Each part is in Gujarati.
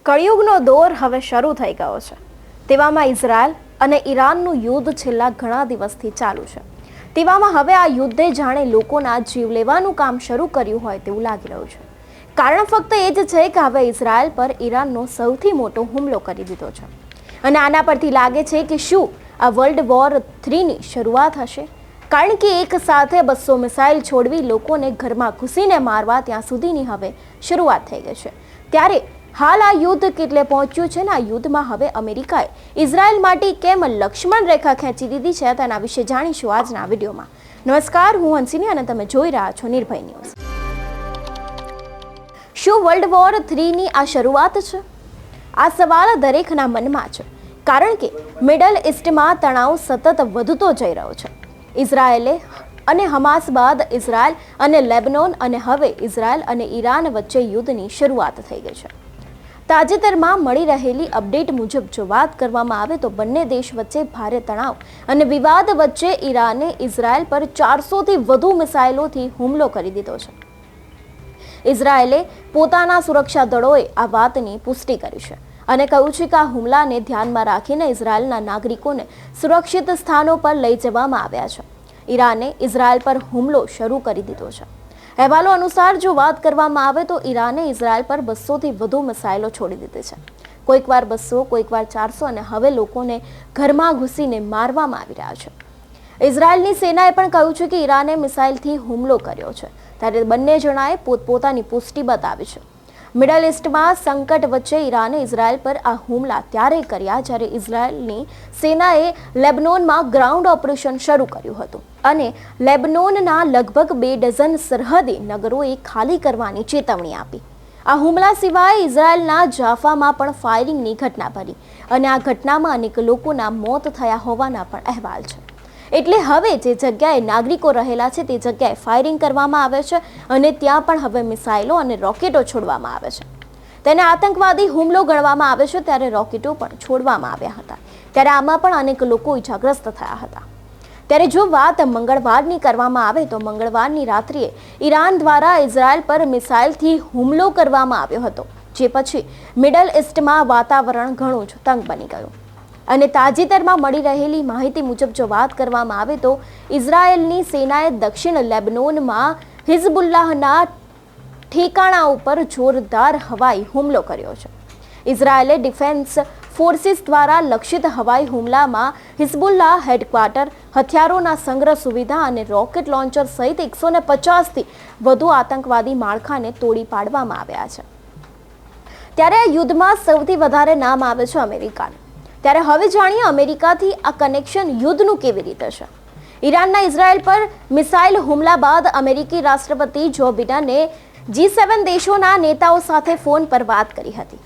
કળિયુગનો દોર હવે શરૂ થઈ ગયો છે. તેવામાં ઇઝરાયલ અને ઈરાનનું યુદ્ધ છેલ્લા ઘણા દિવસથી ચાલુ છે. તેવામાં હવે આ યુદ્ધે જાણે લોકોના જીવ લેવાનું કામ શરૂ કર્યું હોય તેવું લાગી રહ્યું છે. કારણ ફક્ત એ જ છે કે હવે ઇઝરાયલ પર ઈરાનનો સૌથી મોટો હુમલો કરી દીધો છે અને આના પરથી લાગે છે કે શું આ વર્લ્ડ વોર 3ની શરૂઆત હશે. કારણ કે એક સાથે 200 મિસાઇલ છોડવી લોકોને ઘરમાં ઘૂસીને મારવા ત્યાં સુધીની હવે શરૂઆત થઈ ગઈ છે. ત્યારે હાલ આ યુદ્ધ કેટલે પહોંચ્યું છે ને આ યુદ્ધમાં હવે અમેરિકાએ ઇઝરાયલ માટે કેમ લક્ષ્મણ રેખા ખેંચી દીધી છે તેના વિશે જાણીશું આજના વિડીયોમાં. નમસ્કાર, હું હંસિની અને તમે જોઈ રહ્યા છો નિર્ભય ન્યૂઝ. શું વર્લ્ડ વોર 3ની આ શરૂઆત છે? આ સવાલ દરેકના મનમાં છે. કારણ કે મિડલ ઈસ્ટમાં તણાવ સતત વધતો જઈ રહ્યો છે. ઇઝરાયેલે અને હમાસ બાદ ઇઝરાયલ અને લેબનોન અને હવે ઇઝરાયલ અને ઈરાન વચ્ચે યુદ્ધની શરૂઆત થઈ ગઈ છે. તાજેતરમાં મળી રહેલી અપડેટ મુજબ જો વાત કરવામાં આવે તો બંને દેશ વચ્ચે ભારે તણાવ અને વિવાદ વચ્ચે ઈરાને ઇઝરાયલ પર 400થી વધુ મિસાઇલોથી હુમલો કરી દીધો છે. ઇઝરાયેલે પોતાના સુરક્ષા દળોએ આ વાતની પુષ્ટિ કરી છે અને કહ્યું છે કે આ હુમલાને ધ્યાનમાં રાખીને ઇઝરાયલના નાગરિકોને સુરક્ષિત સ્થાનો પર લઈ જવામાં આવ્યા છે. ઈરાને ઇઝરાયલ પર હુમલો શરૂ કરી દીધો છે. અહેવાલો અનુસાર જો વાત કરવામાં આવે તો ઈરાને ઇઝરાયલ પર 200થી વધુ મિસાઇલો છોડી દીધી છે. કોઈકવાર 200, કોઈકવાર 400 અને હવે લોકોને ઘરમાં ઘૂસીને મારવામાં આવી રહ્યા છે. ઇઝરાયલની સેનાએ પણ કહ્યું છે કે ઈરાને મિસાઇલથી હુમલો કર્યો છે. ત્યારે બંને જણાએ પોતપોતાની પુષ્ટિ બતાવી છે. મિડલ ઈસ્ટમાં સંકટ વચ્ચે ઈરાને ઇઝરાયલ પર આ હુમલા ત્યારે કર્યા જ્યારે ઇઝરાયલની સેનાએ લેબનોનમાં ગ્રાઉન્ડ ઓપરેશન શરૂ કર્યું હતું અને લેબનોનના લગભગ 2 ડઝન સરહદી નગરોએ ખાલી કરવાની ચેતવણી આપી. આ હુમલા સિવાય ઇઝરાયલના જાફામાં પણ ફાયરિંગની ઘટના બની અને આ ઘટનામાં અનેક લોકોના મોત થયા હોવાના પણ અહેવાલ છે. એટલે હવે જે જગ્યાએ નાગરિકો રહેલા છે તે જગ્યાએ ફાયરિંગ કરવામાં આવે છે અને ત્યાં પણ હવે મિસાઇલો અને રોકેટો છોડવામાં આવે છે. તેને આતંકવાદી હુમલો ગણવામાં આવે છે ત્યારે રોકેટો પણ છોડવામાં આવ્યા હતા. ત્યારે આમાં પણ અનેક લોકો ઇજાગ્રસ્ત થયા હતા. ત્યારે જો વાત મંગળવારની કરવામાં આવે તો મંગળવારની રાત્રિએ ઈરાન દ્વારા ઇઝરાયલ પર મિસાઇલથી હુમલો કરવામાં આવ્યો હતો, જે પછી મિડલ ઈસ્ટમાં વાતાવરણ ઘણું જ તંગ બની ગયું. અને તાજેતરમાં મળી રહેલી માહિતી મુજબ જો વાત કરવામાં આવે તો ઇઝરાયેલની સેનાએ દક્ષિણ લેબનોનમાં હિઝબુલ્લાહના ઠેકાણા ઉપર જોરદાર હવાઈ હુમલો કર્યો છે. ઇઝરાયેલે ડિફેન્સ ફોર્સિસ દ્વારા લક્ષિત હવાઈ હુમલામાં હિઝબુલ્લાહ હેડક્વાર્ટર, હથિયારોના સંગ્રહ સુવિધા અને રોકેટ લોન્ચર સહિત 150થી વધુ આતંકવાદી માળખાને તોડી પાડવામાં આવ્યા છે. ત્યારે આ યુદ્ધમાં સૌથી વધારે નામ આવે છે અમેરિકાનું. ત્યારે હવે જાણીએ અમેરિકાથી આ કનેક્શન યુદ્ધનું કેવી રીતે છે. ઈરાનના ઇઝરાયલ પર મિસાઇલ હુમલા બાદ અમેરિકી રાષ્ટ્રપતિ જો બિડને G7 દેશોના નેતાઓ સાથે ફોન પર વાત કરી હતી.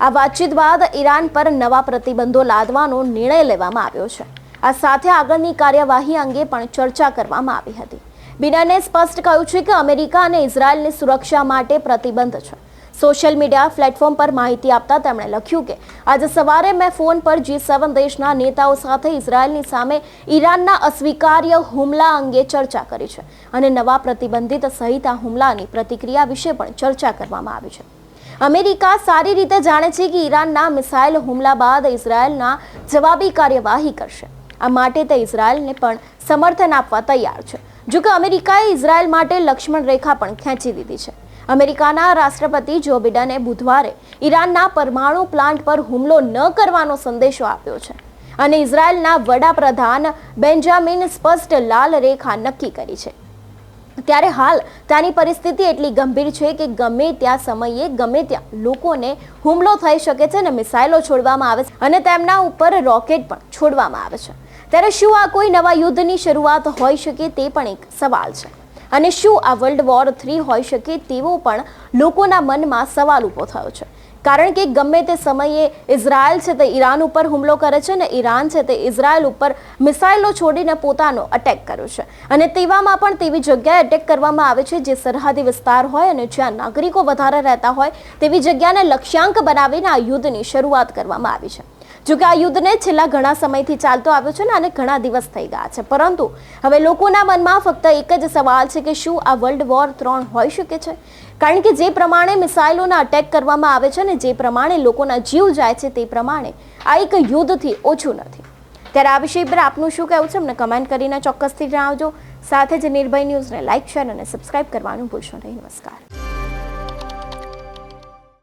આ વાતચીત બાદ ઈરાન પર નવા પ્રતિબંધો લાદવાનો નિર્ણય લેવામાં આવ્યો છે. આ સાથે આગળની કાર્યવાહી અંગે પણ ચર્ચા કરવામાં આવી હતી. બિડને સ્પષ્ટ કહ્યું છે કે અમેરિકા અને ઇઝરાયલની સુરક્ષા માટે પ્રતિબંધ છે. સોશિયલ મીડિયા પ્લેટફોર્મ પર માહિતી આપતા તેમણે લખ્યું કે આજે સવારે મેં ફોન પર G7 દેશના નેતાઓ સાથે ઇઝરાયલની સામે ઈરાનના અસ્વીકાર્ય હુમલા અંગે ચર્ચા કરી છે અને નવા પ્રતિબંધિત સહિત આ હુમલાની પ્રતિક્રિયા વિશે પણ ચર્ચા કરવામાં આવી છે. અમેરિકા સારી રીતે જાણે છે કે ઈરાનના મિસાઇલ હુમલા બાદ ઇઝરાયલના જવાબી કાર્યવાહી કરશે. આ માટે તે ઇઝરાયલને પણ સમર્થન આપવા તૈયાર છે. જો કે અમેરિકાએ ઇઝરાયલ માટે લક્ષ્મણ રેખા પણ ખેંચી દીધી છે. અમેરિકાના રાષ્ટ્રપતિ જો બિડને બુધવારે ઈરાનના પરમાણુ પ્લાન્ટ પર હુમલો ન કરવાનો સંદેશો આપ્યો છે અને ઇઝરાયલના વડાપ્રધાન બેન્જામિન સ્પષ્ટ લાલ રેખા નક્કી કરી છે. ત્યારે હાલ ત્યાંની પરિસ્થિતિ એટલી ગંભીર છે કે ગમે ત્યાં સમયે ગમે ત્યાં લોકોને હુમલો થઈ શકે છે અને મિસાઇલો છોડવામાં આવે છે અને તેમના ઉપર રોકેટ પણ છોડવામાં આવે છે. ત્યારે શું આ કોઈ નવા યુદ્ધની શરૂઆત હોઈ શકે તે પણ એક સવાલ છે. અને શું આ વર્લ્ડ વોર 3 હોઈ શકે તેવો પણ લોકોના મનમાં સવાલ ઊભો થયો છે. કારણ કે ગમે તે સમયે ઇઝરાયલ છે તે ઈરાન ઉપર હુમલો કરે છે અને ઈરાન છે તે ઇઝરાયલ ઉપર મિસાઇલો છોડીને પોતાનો અટેક કર્યો છે અને તેવામાં પણ તેવી જગ્યાએ અટેક કરવામાં આવે છે જે સરહદી વિસ્તાર હોય અને જ્યાં નાગરિકો વધારે રહેતા હોય તેવી જગ્યાને લક્ષ્યાંક બનાવીને આ યુદ્ધની શરૂઆત કરવામાં આવી છે. જોકે આ યુદ્ધને છેલ્લા ઘણા સમયથી ચાલતો આવ્યો છે અને ઘણા દિવસ થઈ ગયા છે, પરંતુ હવે લોકોના મનમાં ફક્ત એક જ સવાલ છે કે શું આ વર્લ્ડ વોર 3 હોઈ શકે છે? કારણ કે જે પ્રમાણે મિસાઇલોના અટેક કરવામાં આવે છે અને જે પ્રમાણે લોકોના જીવ જાય છે તે પ્રમાણે આ એક યુદ્ધથી ઓછું નથી. ત્યારે આ વિષય પર આપનું શું કહેવું છે અમને કમેન્ટ કરીને ચોક્કસથી જણાવજો. સાથે જ નિર્ભય ન્યૂઝને લાઇક, શેર અને સબસ્ક્રાઇબ કરવાનું ભૂલશો નહીં. નમસ્કાર.